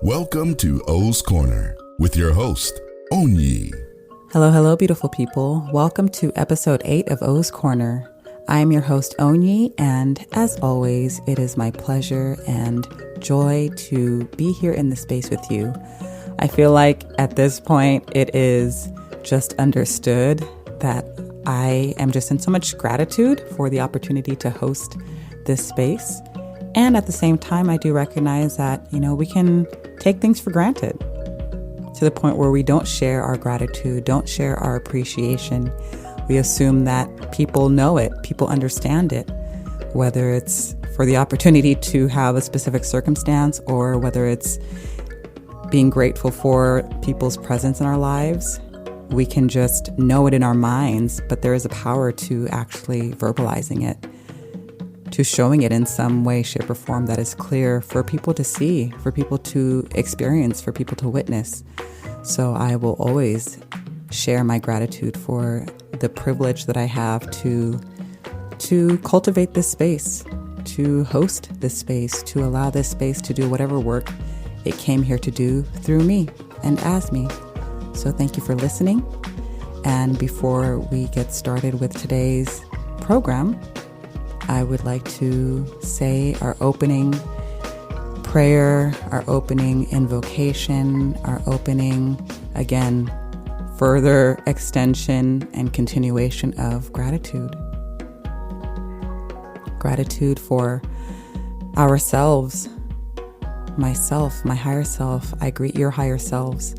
Welcome to O's Corner with your host, ONYI. Hello, beautiful people. Welcome to episode 8 of O's Corner. I am your host, ONYI, and as always, it is my pleasure and joy to be here in the space with you. I feel like at this point, it is just understood that I am just in so much gratitude for the opportunity to host this space. And at the same time, I do recognize that, we can take things for granted to the point where we don't share our gratitude, don't share our appreciation. We assume that people know it, people understand it, whether it's for the opportunity to have a specific circumstance or whether it's being grateful for people's presence in our lives. We can just know it in our minds, but there is a power to actually verbalizing it, to showing it in some way, shape, or form that is clear for people to see, for people to experience, for people to witness. So I will always share my gratitude for the privilege that I have to cultivate this space, to host this space, to allow this space to do whatever work it came here to do through me and as me. So thank you for listening. And before we get started with today's program, I would like to say our opening prayer, our opening invocation, our opening, again, further extension and continuation of gratitude. Gratitude for ourselves, myself, my higher self. I greet your higher selves.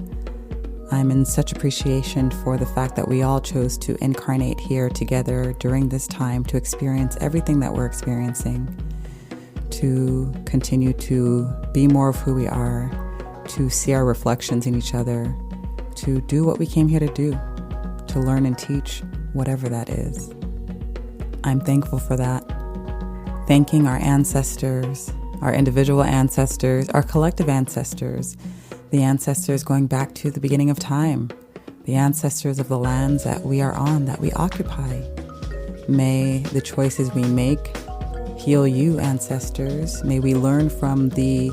I'm in such appreciation for the fact that we all chose to incarnate here together during this time to experience everything that we're experiencing, to continue to be more of who we are, to see our reflections in each other, to do what we came here to do, to learn and teach whatever that is. I'm thankful for that. Thanking our ancestors, our individual ancestors, our collective ancestors, the ancestors going back to the beginning of time, the ancestors of the lands that we are on, that we occupy. May the choices we make heal you, ancestors. May we learn from the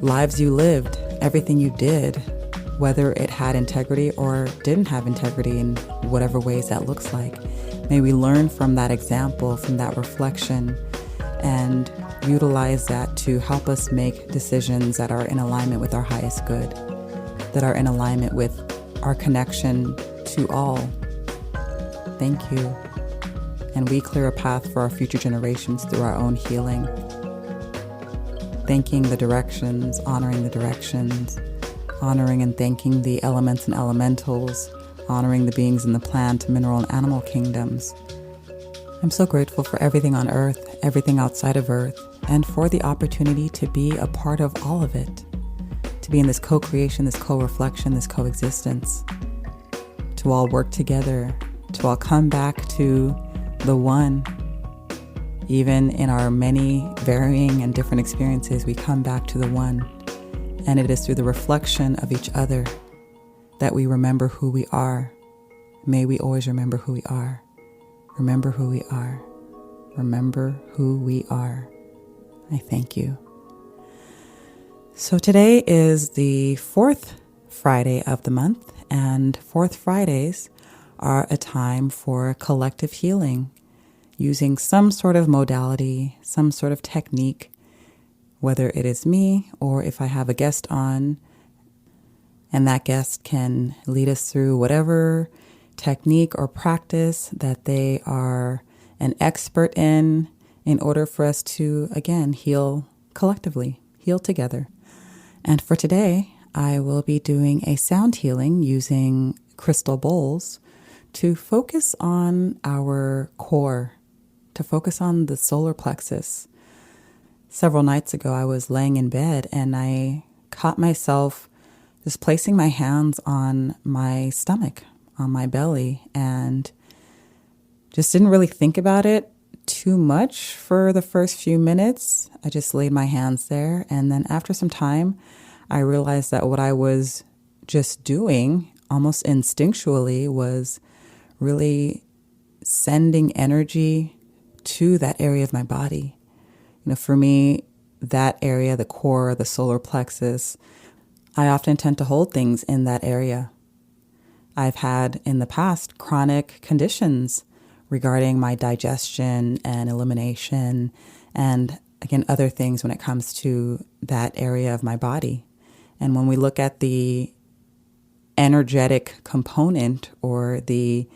lives you lived, everything you did, whether it had integrity or didn't have integrity in whatever ways that looks like. May we learn from that example, from that reflection, and utilize that to help us make decisions that are in alignment with our highest good, that are in alignment with our connection to all. Thank you. And we clear a path for our future generations through our own healing. Thanking the directions, honoring and thanking the elements and elementals, honoring the beings in the plant, mineral, and animal kingdoms. I'm so grateful for everything on earth, everything outside of earth, and for the opportunity to be a part of all of it, to be in this co-creation, this co-reflection, this coexistence, to all work together, to all come back to the one. Even in our many varying and different experiences, we come back to the one. And it is through the reflection of each other that we remember who we are. May we always remember who we are. Remember who we are. Remember who we are. I thank you. So today is the 4th Friday of the month, and 4th Fridays are a time for collective healing using some sort of modality, some sort of technique, whether it is me or if I have a guest on, and that guest can lead us through whatever technique or practice that they are an expert in order for us to, again, heal collectively, heal together. And for today, I will be doing a sound healing using crystal bowls to focus on our core, to focus on the solar plexus. Several nights ago, I was laying in bed and I caught myself just placing my hands on my stomach, on my belly, and just didn't really think about it too much for the first few minutes. I just laid my hands there. And then after some time, I realized that what I was just doing almost instinctually was really sending energy to that area of my body. For me, that area, the core, the solar plexus, I often tend to hold things in that area. I've had in the past chronic conditions regarding my digestion and elimination and, again, other things when it comes to that area of my body. And when we look at the energetic component or the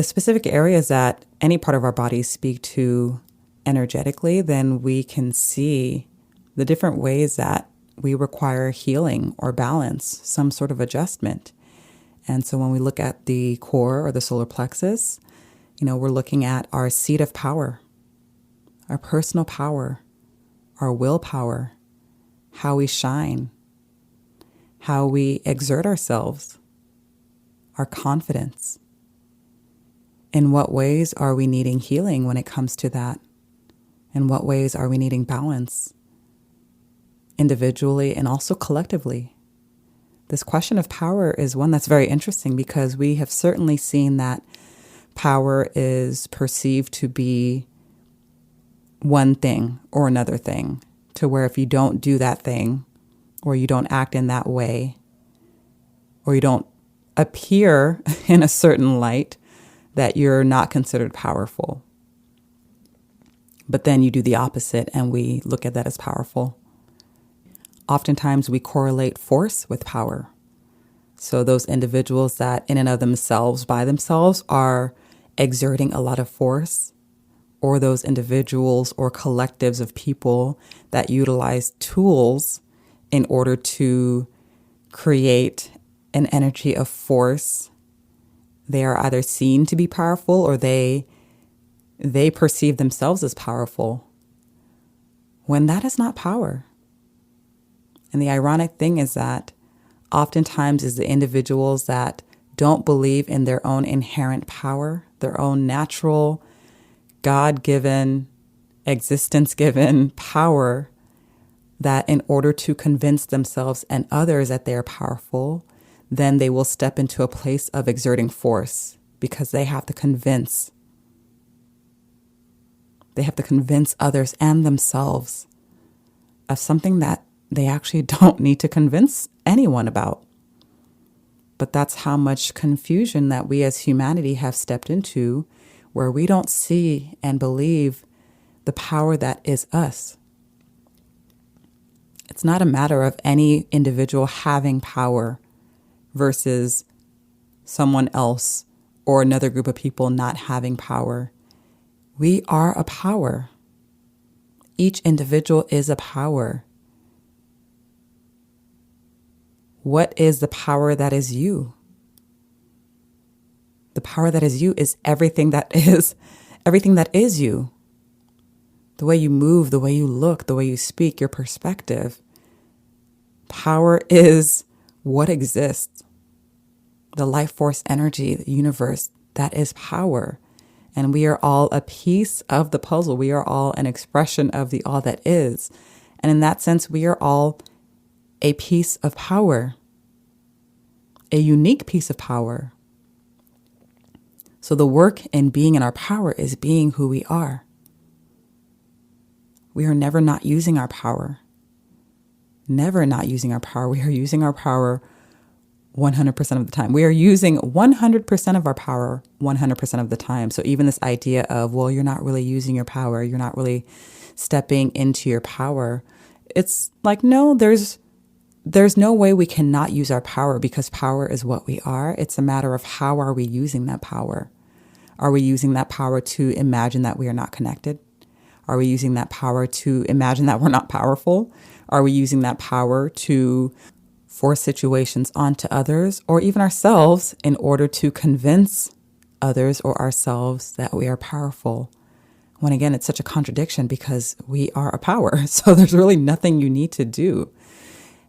specific areas that any part of our bodies speak to energetically, then we can see the different ways that we require healing or balance, some sort of adjustment. And so when we look at the core or the solar plexus, we're looking at our seat of power, our personal power, our willpower, how we shine, how we exert ourselves, our confidence. In what ways are we needing healing when it comes to that? In what ways are we needing balance, individually and also collectively? This question of power is one that's very interesting because we have certainly seen that power is perceived to be one thing or another thing, to where if you don't do that thing or you don't act in that way or you don't appear in a certain light, that you're not considered powerful. But then you do the opposite and we look at that as powerful. Oftentimes we correlate force with power. So those individuals that in and of themselves, by themselves, are exerting a lot of force, or those individuals or collectives of people that utilize tools in order to create an energy of force, they are either seen to be powerful or they perceive themselves as powerful, when that is not power. And the ironic thing is that oftentimes is the individuals that don't believe in their own inherent power, their own natural, God-given, existence-given power, that in order to convince themselves and others that they are powerful, then they will step into a place of exerting force because they have to convince others and themselves of something that they actually don't need to convince anyone about. But that's how much confusion that we as humanity have stepped into, where we don't see and believe the power that is us. It's not a matter of any individual having power versus someone else or another group of people not having power. We are a power. Each individual is a power. What is the power that is you? The power that is you is everything that is you. The way you move, the way you look, the way you speak, your perspective. Power is what exists. The life force energy, the universe, that is power. And we are all a piece of the puzzle. We are all an expression of the all that is. And in that sense, we are all a piece of power, a unique piece of power. So the work in being in our power is being who we are. We are never not using our power. Never not using our power. We are using our power 100% of the time. We are using 100% of our power 100% of the time. So even this idea of, well, you're not really using your power, you're not really stepping into your power. It's like, no, there's no way we cannot use our power, because power is what we are. It's a matter of how are we using that power? Are we using that power to imagine that we are not connected? Are we using that power to imagine that we're not powerful? Are we using that power to force situations onto others or even ourselves in order to convince others or ourselves that we are powerful? When again, it's such a contradiction because we are a power. So there's really nothing you need to do.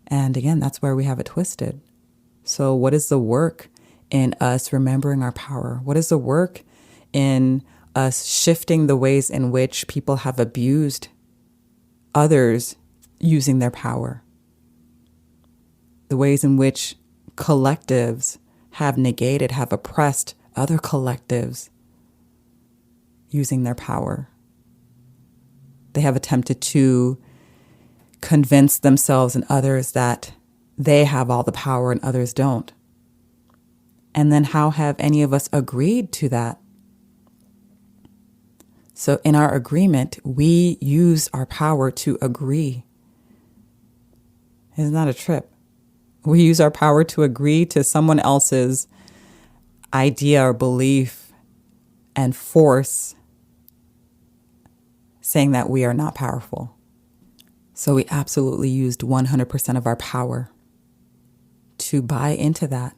And again, that's where we have it twisted. So what is the work in us remembering our power? What is the work in us shifting the ways in which people have abused others using their power? The ways in which collectives have negated, have oppressed other collectives using their power. They have attempted to convince themselves and others that they have all the power and others don't. And then how have any of us agreed to that? So in our agreement, we use our power to agree. Isn't that a trip? We use our power to agree to someone else's idea or belief and force saying that we are not powerful. So we absolutely used 100% of our power to buy into that.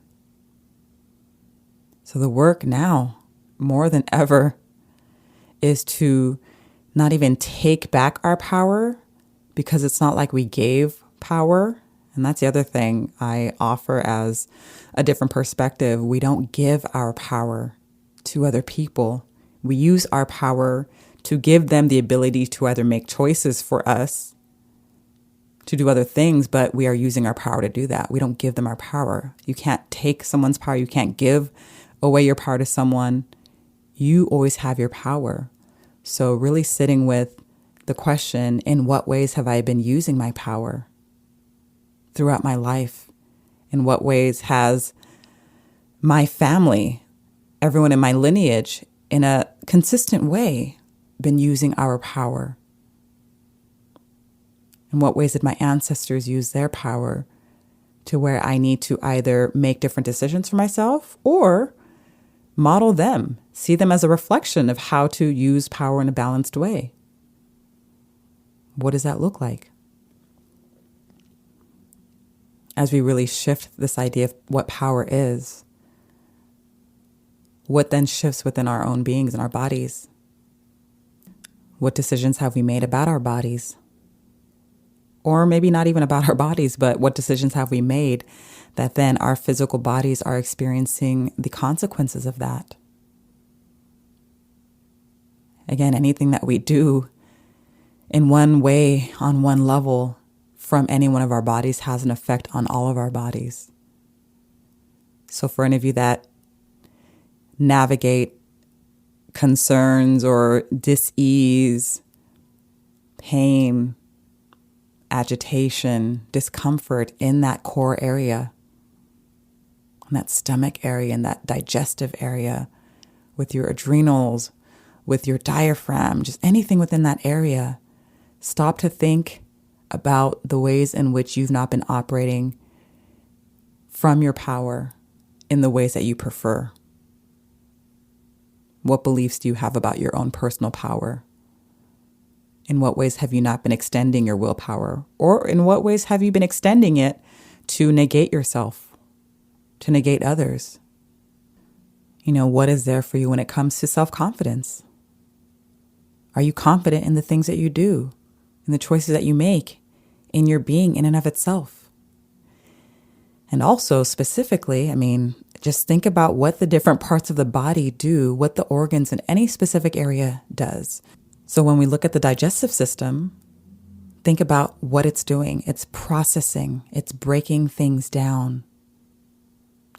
So the work now, more than ever, is to not even take back our power, because it's not like we gave power. And that's the other thing I offer as a different perspective. We don't give our power to other people. We use our power to give them the ability to either make choices for us, to do other things, but we are using our power to do that. We don't give them our power. You can't take someone's power. You can't give away your power to someone. You always have your power. So really sitting with the question, in what ways have I been using my power throughout my life? In what ways has my family, everyone in my lineage, in a consistent way, been using our power? In what ways did my ancestors use their power to where I need to either make different decisions for myself or model them, see them as a reflection of how to use power in a balanced way? What does that look like? As we really shift this idea of what power is, what then shifts within our own beings and our bodies? What decisions have we made about our bodies? Or maybe not even about our bodies, but what decisions have we made that then our physical bodies are experiencing the consequences of that? Again, anything that we do in one way, on one level, from any one of our bodies has an effect on all of our bodies. So for any of you that navigate concerns or dis-ease, pain, agitation, discomfort in that core area, in that stomach area, in that digestive area, with your adrenals, with your diaphragm, just anything within that area, stop to think about the ways in which you've not been operating from your power in the ways that you prefer. What beliefs do you have about your own personal power? In what ways have you not been extending your willpower? Or in what ways have you been extending it to negate yourself, to negate others? What is there for you when it comes to self-confidence? Are you confident in the things that you do, in the choices that you make, in your being in and of itself? And also specifically, just think about what the different parts of the body do, what the organs in any specific area does. So when we look at the digestive system, think about what it's doing. It's processing. It's breaking things down.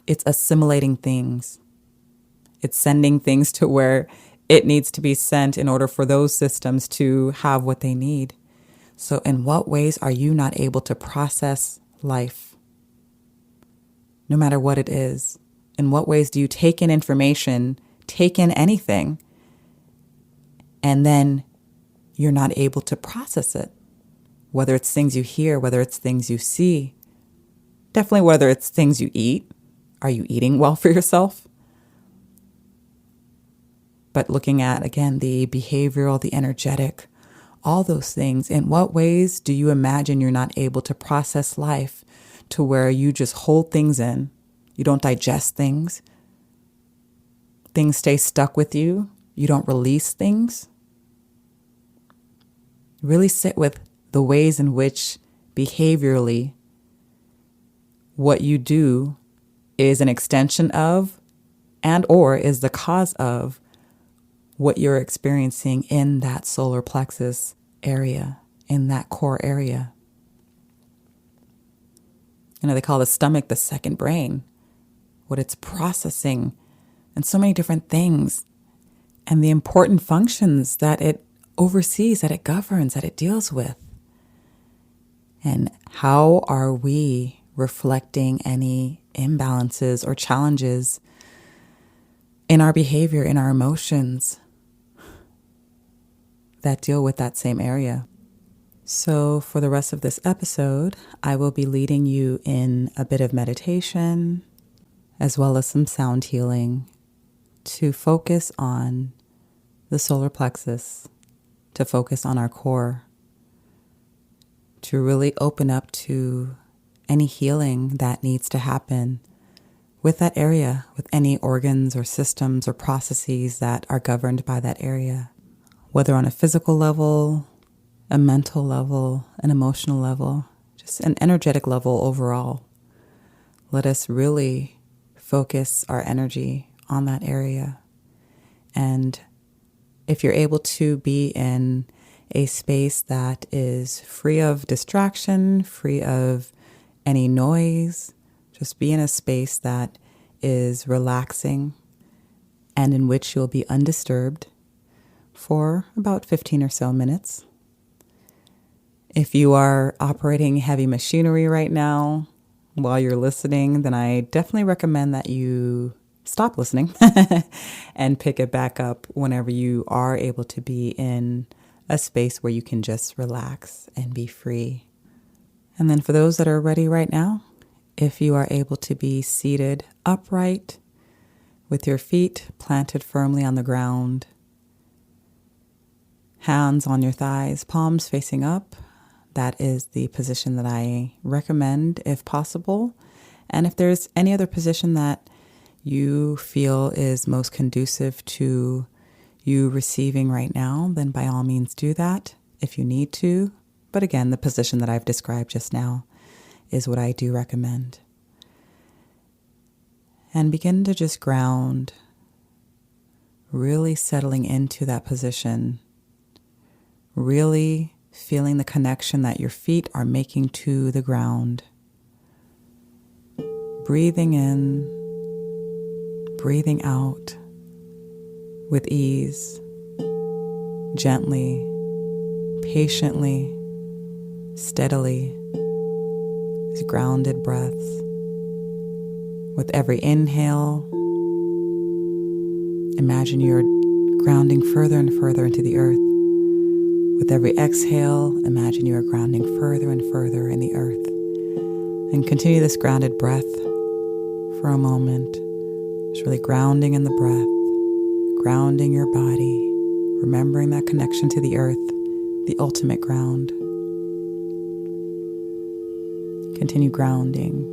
It's assimilating things. It's sending things to where it needs to be sent in order for those systems to have what they need. So in what ways are you not able to process life? No matter what it is. In what ways do you take in information, take in anything, and then you're not able to process it? Whether it's things you hear, whether it's things you see, definitely whether it's things you eat. Are you eating well for yourself? But looking at, again, the behavioral, the energetic, all those things, in what ways do you imagine you're not able to process life to where you just hold things in? You don't digest things. Things stay stuck with you. You don't release things. Really sit with the ways in which behaviorally what you do is an extension of and or is the cause of what you're experiencing in that solar plexus area, in that core area. They call the stomach the second brain, what it's processing, and so many different things, and the important functions that it oversees, that it governs, that it deals with. And how are we reflecting any imbalances or challenges in our behavior, in our emotions that deal with that same area? So for the rest of this episode, I will be leading you in a bit of meditation as well as some sound healing to focus on the solar plexus, to focus on our core, to really open up to any healing that needs to happen with that area, with any organs or systems or processes that are governed by that area, whether on a physical level, a mental level, an emotional level, just an energetic level overall. Let us really focus our energy on that area. And if you're able to be in a space that is free of distraction, free of any noise, just be in a space that is relaxing and in which you'll be undisturbed for about 15 or so minutes. If you are operating heavy machinery right now while you're listening, then I definitely recommend that you stop listening and pick it back up whenever you are able to be in a space where you can just relax and be free. And then for those that are ready right now, if you are able to be seated upright with your feet planted firmly on the ground, hands on your thighs, palms facing up, that is the position that I recommend if possible. And if there's any other position that you feel is most conducive to you receiving right now, then by all means do that if you need to. But again, the position that I've described just now is what I do recommend. And begin to just ground, really settling into that position, really feeling the connection that your feet are making to the ground. Breathing in, breathing out with ease, gently, patiently, steadily, these grounded breaths. With every inhale, imagine you're grounding further and further into the earth. With every exhale, imagine you are grounding further and further in the earth. And continue this grounded breath for a moment. Just really grounding in the breath, grounding your body, remembering that connection to the earth, the ultimate ground. Continue grounding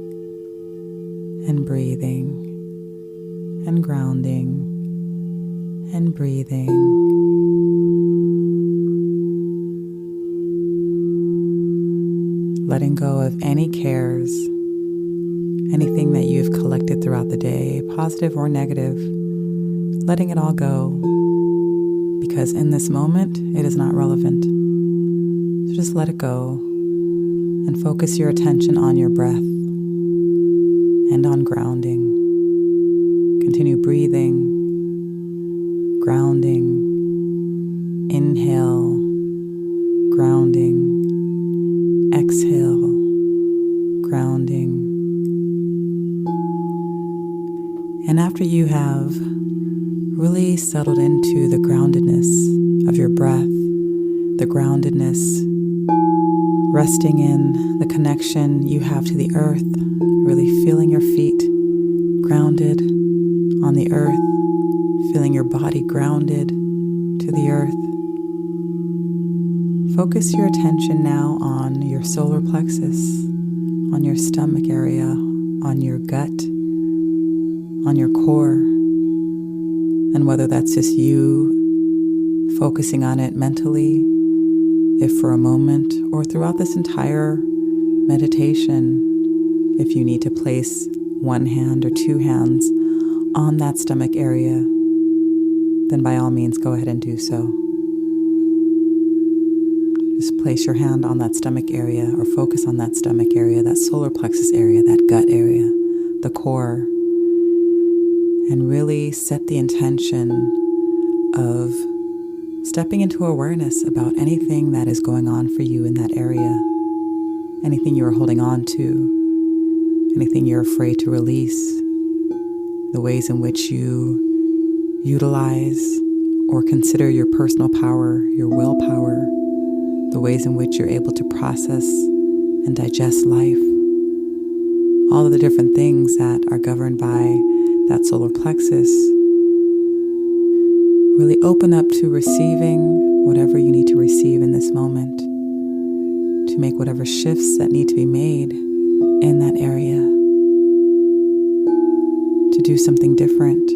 and breathing and grounding and breathing. Letting go of any cares, anything that you've collected throughout the day, positive or negative, letting it all go, because in this moment, it is not relevant. So just let it go and focus your attention on your breath and on grounding. Continue breathing, grounding, inhale, grounding, exhale, grounding. And after you have really settled into the groundedness of your breath, the groundedness, resting in the connection you have to the earth, really feeling your feet grounded on the earth, feeling your body grounded to the earth. Focus your attention now on your solar plexus, on your stomach area, on your gut, on your core, and whether that's just you focusing on it mentally, if for a moment, or throughout this entire meditation, if you need to place one hand or two hands on that stomach area, then by all means go ahead and do so. Just place your hand on that stomach area or focus on that stomach area, that solar plexus area, that gut area, the core, and really set the intention of stepping into awareness about anything that is going on for you in that area. anything you're holding on to, anything you're afraid to release, the ways in which you utilize or consider your personal power, your willpower, the ways in which you're able to process and digest life, all of the different things that are governed by that solar plexus. Really open up to receiving whatever you need to receive in this moment, to make whatever shifts that need to be made in that area, to do something different,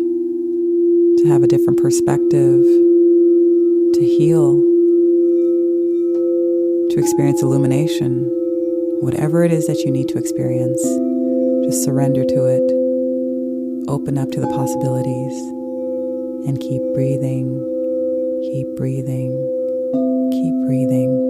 to have a different perspective, to heal, to experience illumination. Whatever it is that you need to experience, just surrender to it, open up to the possibilities, and keep breathing, keep breathing, keep breathing.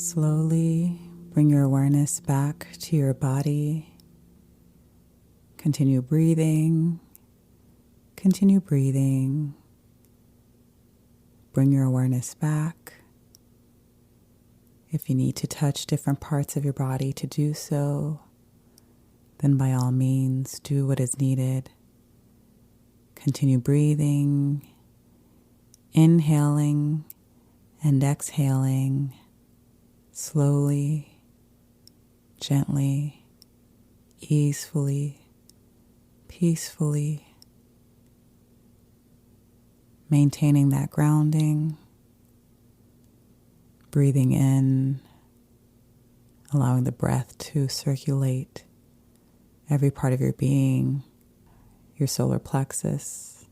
Slowly bring your awareness back to your body. Continue breathing. Continue breathing. Bring your awareness back. If you need to touch different parts of your body to do so, then by all means, do what is needed. Continue breathing, inhaling and exhaling slowly, gently, easefully, peacefully, maintaining that grounding, breathing in, allowing the breath to circulate every part of your being, your solar plexus,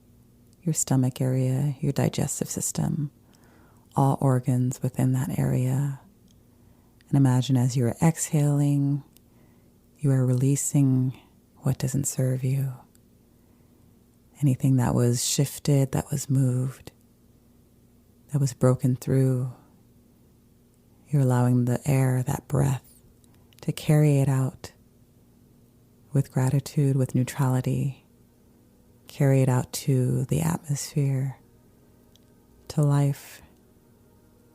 your stomach area, your digestive system, all organs within that area. And imagine as you are exhaling, you are releasing what doesn't serve you. Anything that was shifted, that was moved, that was broken through, you're allowing the air, that breath, to carry it out with gratitude, with neutrality. Carry it out to the atmosphere, to life,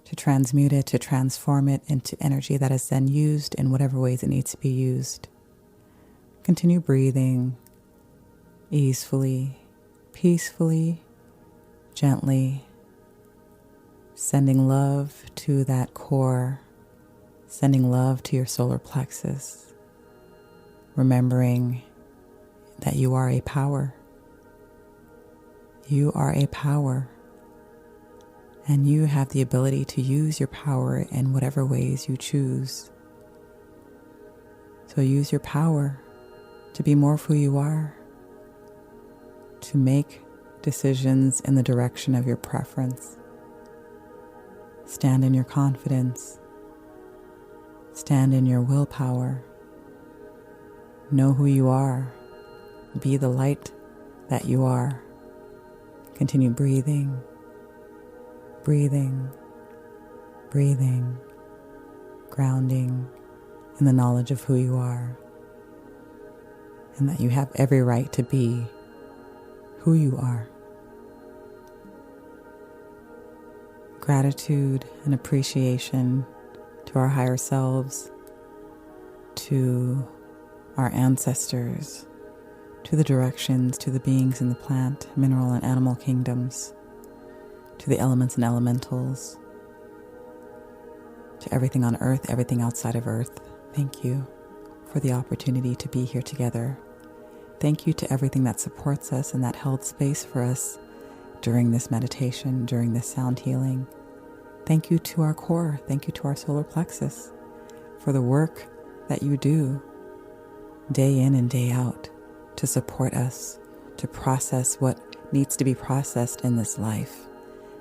to transmute it, to transform it into energy that is then used in whatever ways it needs to be used. Continue breathing easefully, peacefully, gently, sending love to that core, sending love to your solar plexus, remembering that you are a power. You are a power, and you have the ability to use your power in whatever ways you choose. So use your power to be more of who you are, to make decisions in the direction of your preference. Stand in your confidence. Stand in your willpower. Know who you are. Be the light that you are. Continue breathing, breathing, breathing, grounding in the knowledge of who you are, and that you have every right to be who you are. Gratitude and appreciation to our higher selves, to our ancestors, to the directions, to the beings in the plant, mineral, and animal kingdoms, to the elements and elementals, to everything on earth, everything outside of earth. Thank you for the opportunity to be here together. Thank you to everything that supports us and that held space for us during this meditation, during this sound healing. Thank you to our core. Thank you to our solar plexus for the work that you do day in and day out to support us, to process what needs to be processed in this life.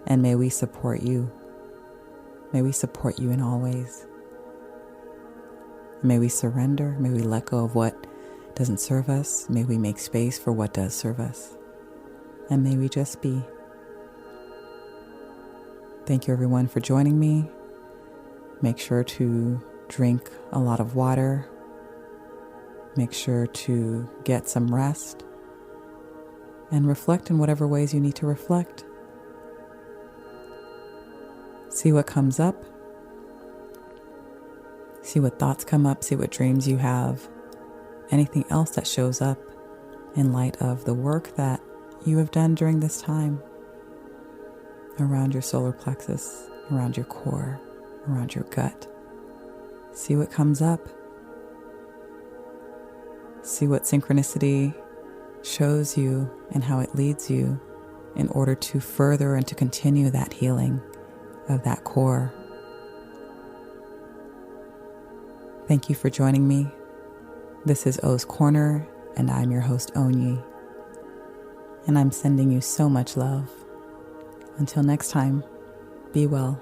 And may we support you. May we support you in all ways. May we surrender. May we let go of what doesn't serve us. May we make space for what does serve us. And may we just be. Thank you everyone for joining me. Make sure to drink a lot of water. Make sure to get some rest and reflect in whatever ways you need to reflect. See what comes up. See what thoughts come up. See what dreams you have. Anything else that shows up in light of the work that you have done during this time around your solar plexus, around your core, around your gut. See what comes up. See what synchronicity shows you and how it leads you in order to further and to continue that healing of that core. Thank you for joining me. This is O's Corner, and I'm your host, ONYI. And I'm sending you so much love. Until next time, be well.